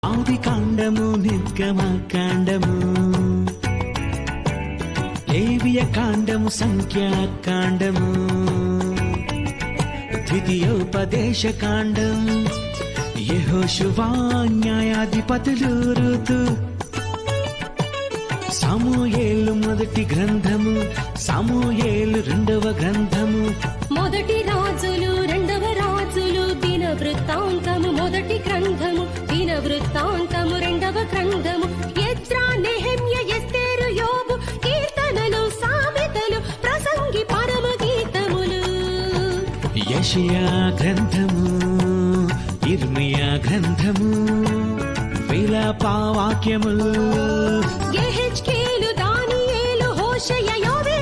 ఆది కాండము నిర్గమకాండము లేవియ కాండము సంఖ్యాకాండము ద్వితీయోపదేశ కాండం యెహోషువ న్యాయాధిపతులు ఋతు సమూయేలు మొదటి గ్రంథము సమూయేలు రెండవ గ్రంథము మొదటి రాజులు రెండవ రాజులు దిన వృత్తాంతము మొదటి గ్రంథము దిన వృత్తాంతము రెండవ గ్రంథము ఎజ్రా నెహెమ్య ఎస్తేరు యోబు కీర్తనలు సామెతలు ప్రసంగి పరమ గీతములు యెషయా గ్రంథము ఇర్మియా గ్రంథము విలాప వాక్యములు యెహెజ్కేలు దానియేలు హోషయ యోవేలు